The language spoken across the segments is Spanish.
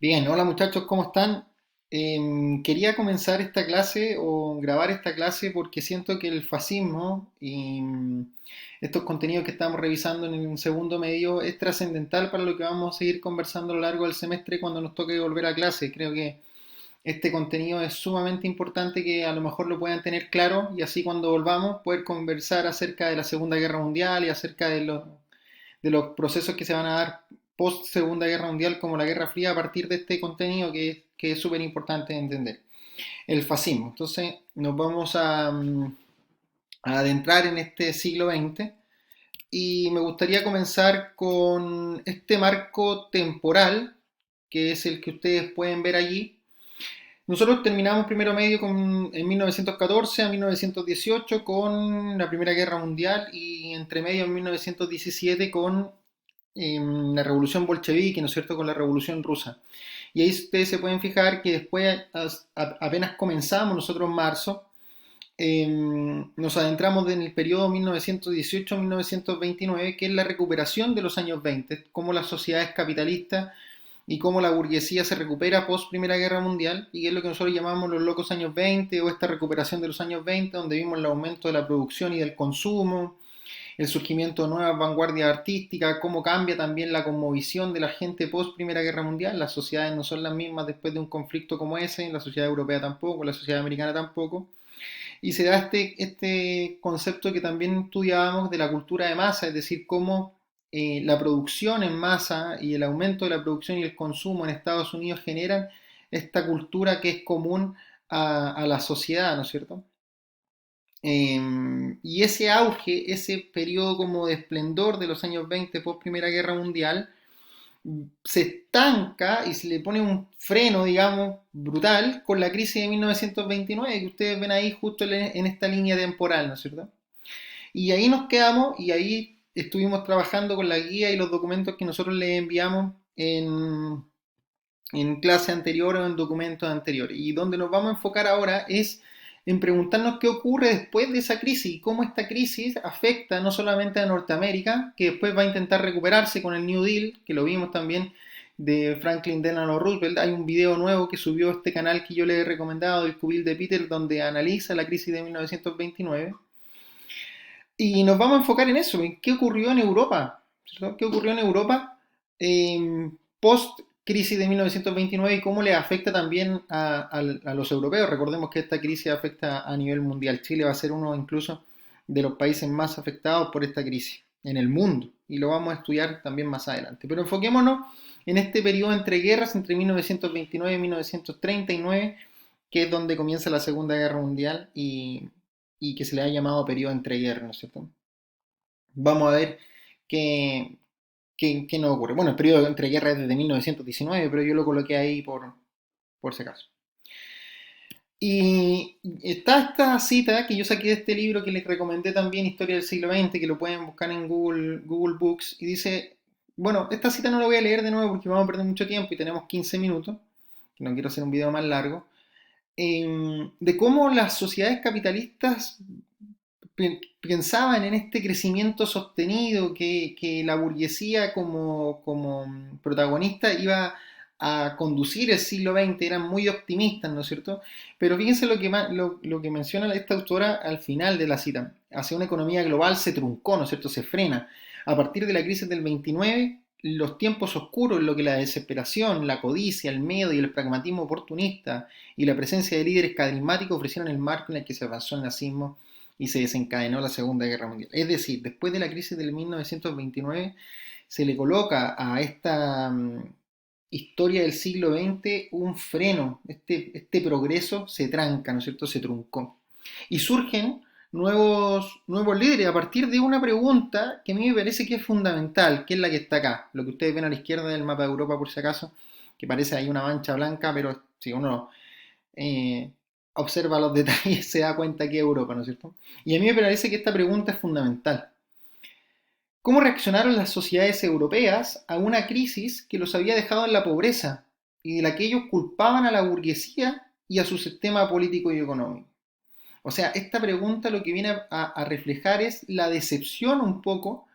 Bien, hola muchachos, ¿cómo están? Quería comenzar esta clase o grabar esta clase porque siento que el fascismo y estos contenidos que estamos revisando en el segundo medio es trascendental para lo que vamos a seguir conversando a lo largo del semestre cuando nos toque volver a clase. Creo que este contenido es sumamente importante que a lo mejor lo puedan tener claro y así cuando volvamos poder conversar acerca de la Segunda Guerra Mundial y acerca de los procesos que se van a dar post Segunda Guerra Mundial como la Guerra Fría a partir de este contenido que es súper importante de entender. El fascismo. Entonces nos vamos a adentrar en este siglo XX y me gustaría comenzar con este marco temporal que es el que ustedes pueden ver allí. Nosotros terminamos primero medio en 1914 a 1918 con la Primera Guerra Mundial y entre medio en 1917 con la revolución bolchevique, ¿no es cierto?, con la revolución rusa. Y ahí ustedes se pueden fijar que después, apenas comenzamos nosotros en marzo, nos adentramos en el periodo 1918-1929, que es la recuperación de los años 20, cómo las sociedades capitalistas y cómo la burguesía se recupera post Primera Guerra Mundial, y es lo que nosotros llamamos los locos años 20 o esta recuperación de los años 20, donde vimos el aumento de la producción y del consumo, el surgimiento de nuevas vanguardias artísticas, cómo cambia también la cosmovisión de la gente post Primera Guerra Mundial. Las sociedades no son las mismas después de un conflicto como ese, la sociedad europea tampoco, la sociedad americana tampoco. Y se da este concepto que también estudiábamos de la cultura de masa, es decir, cómo la producción en masa y el aumento de la producción y el consumo en Estados Unidos generan esta cultura que es común a la sociedad, ¿no es cierto? Y ese auge, ese periodo como de esplendor de los años 20 post Primera Guerra Mundial, se estanca y se le pone un freno, digamos, brutal con la crisis de 1929 que ustedes ven ahí justo en esta línea temporal, ¿no es cierto? Y ahí nos quedamos y ahí estuvimos trabajando con la guía y los documentos que nosotros les enviamos en clase anterior o en documentos anteriores. Y donde nos vamos a enfocar ahora es en preguntarnos qué ocurre después de esa crisis y cómo esta crisis afecta no solamente a Norteamérica, que después va a intentar recuperarse con el New Deal, que lo vimos también de Franklin Delano Roosevelt. Hay un video nuevo que subió este canal que yo le he recomendado, el Cubil de Peter, donde analiza la crisis de 1929. Y nos vamos a enfocar en eso, en qué ocurrió en Europa, ¿cierto? ¿Qué ocurrió en Europa post crisis de 1929 y cómo le afecta también a los europeos? Recordemos que esta crisis afecta a nivel mundial. Chile va a ser uno incluso de los países más afectados por esta crisis en el mundo y lo vamos a estudiar también más adelante. Pero enfoquémonos en este periodo entre guerras, entre 1929 y 1939, que es donde comienza la Segunda Guerra Mundial y que se le ha llamado periodo entre guerras, ¿no es cierto? Vamos a ver qué, qué nos ocurre. Bueno, el periodo entre guerras es desde 1919, pero yo lo coloqué ahí por si acaso. Y está esta cita que yo saqué de este libro que les recomendé también, Historia del siglo XX, que lo pueden buscar en Google Books, y dice, bueno, esta cita no la voy a leer de nuevo porque vamos a perder mucho tiempo y tenemos 15 minutos, no quiero hacer un video más largo, de cómo las sociedades capitalistas pensaban en este crecimiento sostenido que la burguesía como protagonista iba a conducir el siglo XX, eran muy optimistas, ¿no es cierto? Pero fíjense lo que menciona esta autora al final de la cita. Hacia una economía global se truncó, ¿no es cierto? Se frena. A partir de la crisis del 29, los tiempos oscuros en lo que la desesperación, la codicia, el miedo y el pragmatismo oportunista y la presencia de líderes carismáticos ofrecieron el marco en el que se avanzó el nazismo y se desencadenó la Segunda Guerra Mundial. Es decir, después de la crisis del 1929 se le coloca a esta historia del siglo XX un freno, este progreso se tranca, ¿no es cierto? Se truncó. Y surgen nuevos líderes a partir de una pregunta que a mí me parece que es fundamental, que es la que está acá, lo que ustedes ven a la izquierda del mapa de Europa por si acaso, que parece ahí una mancha blanca, pero si uno eh, observa los detalles se da cuenta que es Europa, ¿no es cierto? Y a mí me parece que esta pregunta es fundamental. ¿Cómo reaccionaron las sociedades europeas a una crisis que los había dejado en la pobreza y de la que ellos culpaban a la burguesía y a su sistema político y económico? O sea, esta pregunta lo que viene a reflejar es la decepción un poco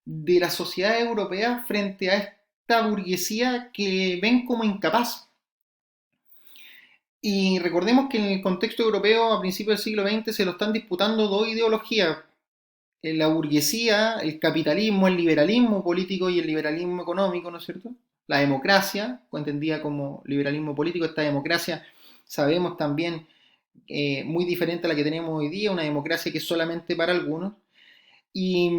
de la sociedad europea frente esta burguesía que ven como incapaz. Y recordemos que en el contexto europeo a principios del siglo XX se lo están disputando dos ideologías: la burguesía, el capitalismo, el liberalismo político y el liberalismo económico, ¿no es cierto? La democracia, entendida como liberalismo político, esta democracia sabemos también muy diferente a la que tenemos hoy día, una democracia que es solamente para algunos, y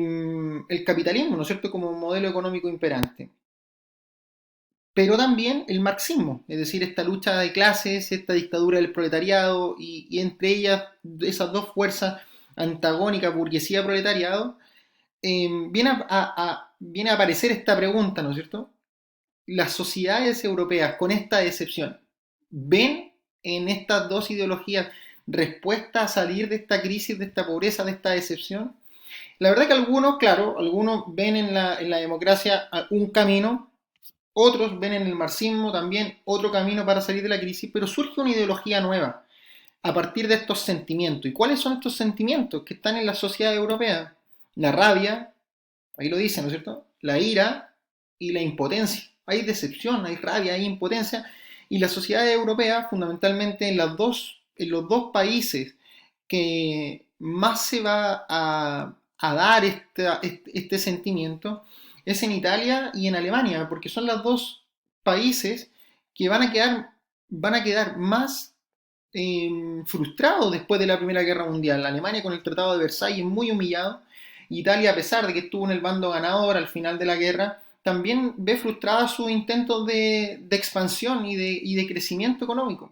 el capitalismo, ¿no es cierto?, como modelo económico imperante. Pero también el marxismo, es decir, esta lucha de clases, esta dictadura del proletariado y entre ellas esas dos fuerzas antagónicas, burguesía-proletariado, viene a aparecer esta pregunta, ¿no es cierto? Las sociedades europeas, con esta excepción, ¿ven en estas dos ideologías respuesta a salir de esta crisis, de esta pobreza, de esta decepción? La verdad que algunos, claro, algunos ven en la democracia un camino, otros ven en el marxismo también otro camino para salir de la crisis, pero surge una ideología nueva a partir de estos sentimientos. ¿Y cuáles son estos sentimientos que están en la sociedad europea? La rabia, ahí lo dice, ¿no es cierto? La ira y la impotencia. Hay decepción, hay rabia, hay impotencia. Y la sociedad europea, fundamentalmente en los dos países que más se va a dar este sentimiento, es en Italia y en Alemania, porque son los dos países que van a quedar más frustrados después de la Primera Guerra Mundial. Alemania con el Tratado de Versalles muy humillado. Italia, a pesar de que estuvo en el bando ganador al final de la guerra, también ve frustradas sus intentos de expansión y de crecimiento económico.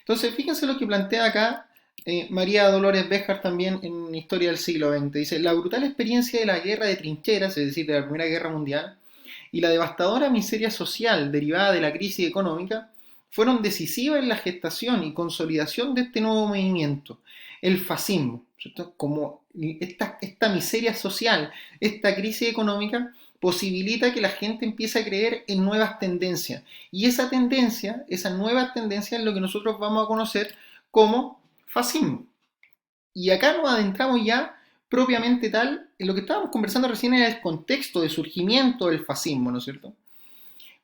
Entonces, fíjense lo que plantea acá María Dolores Béjar también en Historia del siglo XX. Dice: la brutal experiencia de la guerra de trincheras, es decir, de la Primera Guerra Mundial, y la devastadora miseria social derivada de la crisis económica fueron decisivas en la gestación y consolidación de este nuevo movimiento, el fascismo, ¿cierto? Como esta miseria social, esta crisis económica, posibilita que la gente empiece a creer en nuevas tendencias. Y esa tendencia, esa nueva tendencia es lo que nosotros vamos a conocer como fascismo. Y acá nos adentramos ya propiamente tal, en lo que estábamos conversando recién era el contexto de surgimiento del fascismo, ¿no es cierto?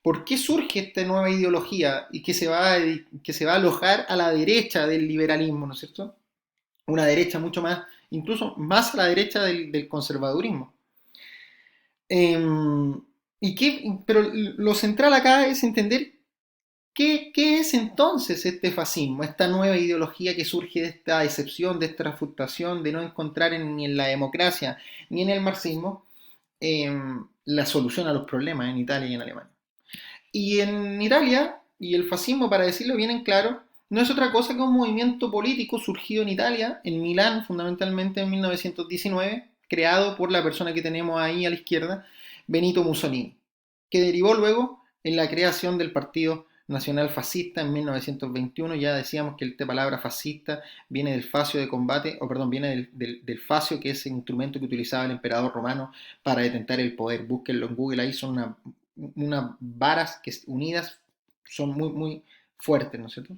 ¿Por qué surge esta nueva ideología y que se va a alojar a la derecha del liberalismo, ¿no es cierto? Una derecha mucho más, incluso más a la derecha del conservadurismo. Pero lo central acá es entender qué es entonces este fascismo, esta nueva ideología que surge de esta decepción, de esta frustración, de no encontrar ni en la democracia ni en el marxismo la solución a los problemas en Italia y en Alemania. Y en Italia, y el fascismo, para decirlo bien en claro, no es otra cosa que un movimiento político surgido en Italia, en Milán fundamentalmente en 1919, creado por la persona que tenemos ahí a la izquierda, Benito Mussolini, que derivó luego en la creación del Partido Nacional Fascista en 1921. Ya decíamos que esta palabra fascista viene del fascio de combate, o perdón, viene del fascio, que es el instrumento que utilizaba el emperador romano para detentar el poder. Búsquenlo en Google, ahí son unas varas que unidas son muy, muy fuertes, ¿no es cierto?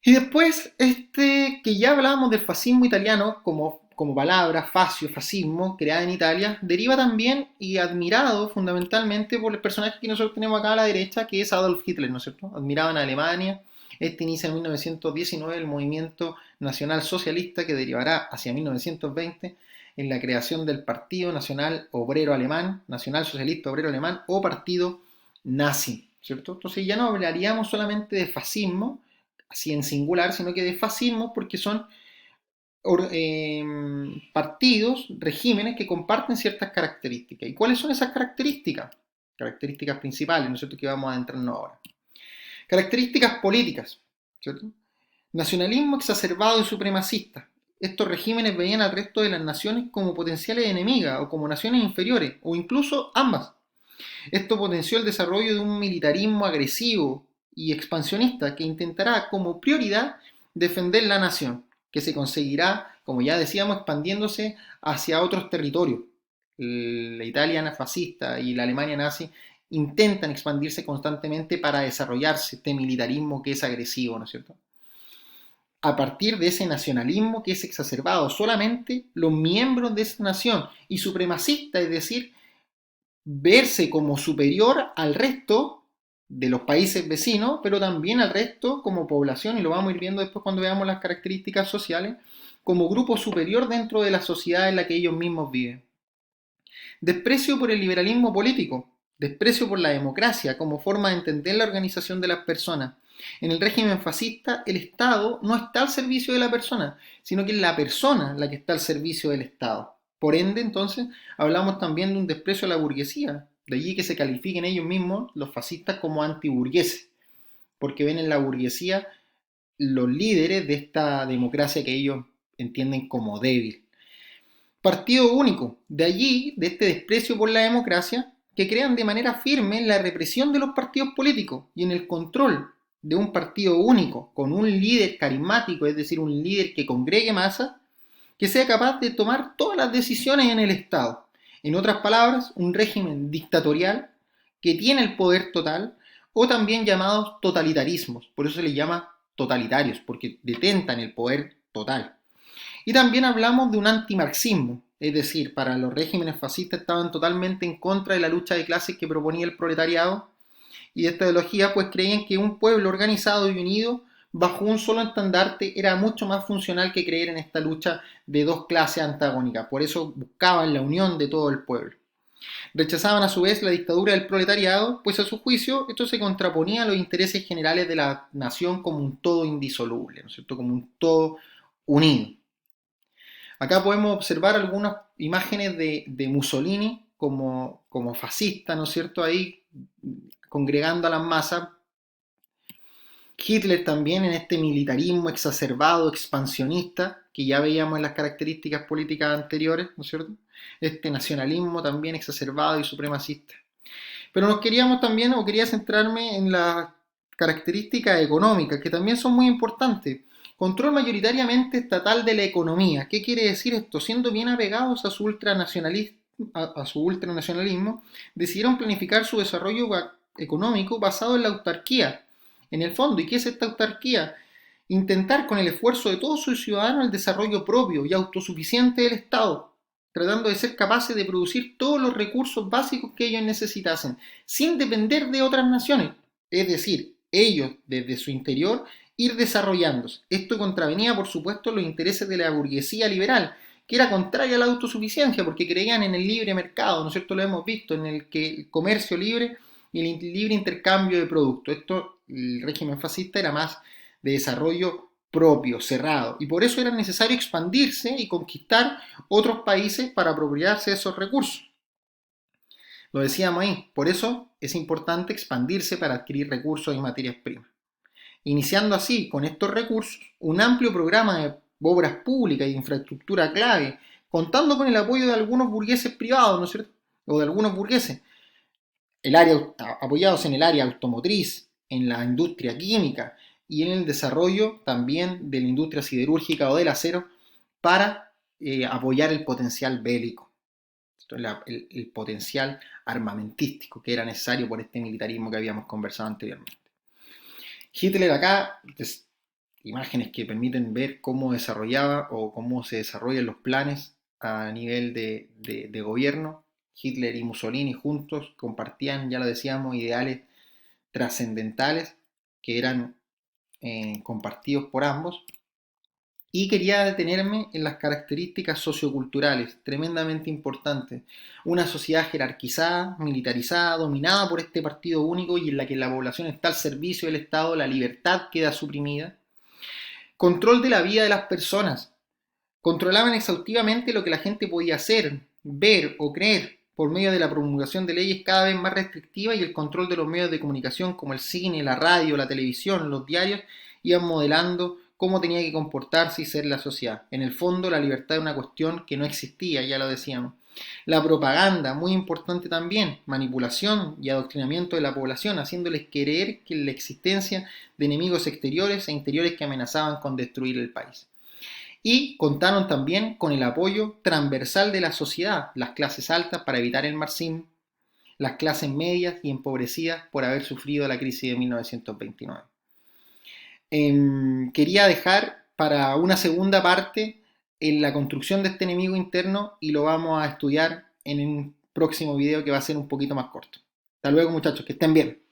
Y después, que ya hablábamos del fascismo italiano como palabra, fascio, fascismo, creada en Italia, deriva también y admirado fundamentalmente por el personaje que nosotros tenemos acá a la derecha, que es Adolf Hitler, ¿no es cierto? Admiraban a Alemania. Inicia en 1919 el movimiento nacional socialista que derivará hacia 1920 en la creación del Partido Nacional Obrero Alemán, Nacional Socialista Obrero Alemán o Partido Nazi, ¿cierto? Entonces ya no hablaríamos solamente de fascismo, así en singular, sino que de fascismo porque son partidos, regímenes que comparten ciertas características. ¿Y cuáles son esas características? Características principales, ¿no es cierto?, que vamos a adentrarnos ahora. Características políticas, ¿cierto? Nacionalismo exacerbado y supremacista. Estos regímenes veían al resto de las naciones como potenciales enemigas o como naciones inferiores, o incluso ambas. Esto potenció el desarrollo de un militarismo agresivo y expansionista que intentará como prioridad defender la nación, que se conseguirá, como ya decíamos, expandiéndose hacia otros territorios. La Italia fascista y la Alemania nazi intentan expandirse constantemente para desarrollarse este militarismo que es agresivo, ¿no es cierto? A partir de ese nacionalismo que es exacerbado, solamente los miembros de esa nación y supremacista, es decir, verse como superior al resto de los países vecinos, pero también al resto como población, y lo vamos a ir viendo después cuando veamos las características sociales, como grupo superior dentro de la sociedad en la que ellos mismos viven. Desprecio por el liberalismo político, desprecio por la democracia como forma de entender la organización de las personas. En el régimen fascista, el Estado no está al servicio de la persona, sino que es la persona la que está al servicio del Estado. Por ende, entonces, hablamos también de un desprecio a la burguesía, de allí que se califiquen ellos mismos, los fascistas, como antiburgueses, porque ven en la burguesía los líderes de esta democracia que ellos entienden como débil. Partido único, de allí, de este desprecio por la democracia, que crean de manera firme la represión de los partidos políticos y en el control de un partido único, con un líder carismático, es decir, un líder que congregue masas, que sea capaz de tomar todas las decisiones en el Estado. En otras palabras, un régimen dictatorial que tiene el poder total, o también llamados totalitarismos, por eso se les llama totalitarios, porque detentan el poder total. Y también hablamos de un antimarxismo, es decir, para los regímenes fascistas estaban totalmente en contra de la lucha de clases que proponía el proletariado, y esta ideología pues creían que un pueblo organizado y unido bajo un solo estandarte era mucho más funcional que creer en esta lucha de dos clases antagónicas. Por eso buscaban la unión de todo el pueblo. Rechazaban a su vez la dictadura del proletariado, pues a su juicio esto se contraponía a los intereses generales de la nación como un todo indisoluble, ¿no es cierto? Como un todo unido. Acá podemos observar algunas imágenes de Mussolini como fascista, ¿no es cierto? Ahí congregando a las masas. Hitler también en este militarismo exacerbado, expansionista, que ya veíamos en las características políticas anteriores, ¿no es cierto? Este nacionalismo también exacerbado y supremacista. Pero nos queríamos también, o quería centrarme en las características económicas, que también son muy importantes. Control mayoritariamente estatal de la economía. ¿Qué quiere decir esto? Siendo bien apegados a su ultranacionalismo, decidieron planificar su desarrollo económico basado en la autarquía. En el fondo, ¿y qué es esta autarquía? Intentar con el esfuerzo de todos sus ciudadanos el desarrollo propio y autosuficiente del Estado, tratando de ser capaces de producir todos los recursos básicos que ellos necesitasen, sin depender de otras naciones. Es decir, ellos desde su interior ir desarrollándose. Esto contravenía, por supuesto, los intereses de la burguesía liberal, que era contraria a la autosuficiencia, porque creían en el libre mercado, ¿no es cierto? Lo hemos visto, en el que el comercio libre y el libre intercambio de productos. Esto, el régimen fascista era más de desarrollo propio, cerrado, y por eso era necesario expandirse y conquistar otros países para apropiarse de esos recursos. Lo decíamos ahí, por eso es importante expandirse para adquirir recursos y materias primas. Iniciando así, con estos recursos, un amplio programa de obras públicas y de infraestructura clave, contando con el apoyo de algunos burgueses privados, ¿no es cierto? O de algunos burgueses, apoyados en el área automotriz, en la industria química y en el desarrollo también de la industria siderúrgica o del acero para apoyar el potencial bélico, el potencial armamentístico que era necesario por este militarismo que habíamos conversado anteriormente. Hitler acá, imágenes que permiten ver cómo desarrollaba o cómo se desarrollan los planes a nivel de gobierno. Hitler y Mussolini juntos compartían, ya lo decíamos, ideales trascendentales que eran compartidos por ambos. Y quería detenerme en las características socioculturales, tremendamente importantes. Una sociedad jerarquizada, militarizada, dominada por este partido único y en la que la población está al servicio del Estado, la libertad queda suprimida. Control de la vida de las personas. Controlaban exhaustivamente lo que la gente podía hacer, ver o creer por medio de la promulgación de leyes cada vez más restrictivas y el control de los medios de comunicación como el cine, la radio, la televisión, los diarios, iban modelando cómo tenía que comportarse y ser la sociedad. En el fondo, la libertad es una cuestión que no existía, ya lo decíamos. La propaganda, muy importante también, manipulación y adoctrinamiento de la población, haciéndoles creer que la existencia de enemigos exteriores e interiores que amenazaban con destruir el país. Y contaron también con el apoyo transversal de la sociedad, las clases altas para evitar el marxismo, las clases medias y empobrecidas por haber sufrido la crisis de 1929. Quería dejar para una segunda parte en la construcción de este enemigo interno y lo vamos a estudiar en próximo video que va a ser un poquito más corto. Hasta luego muchachos, que estén bien.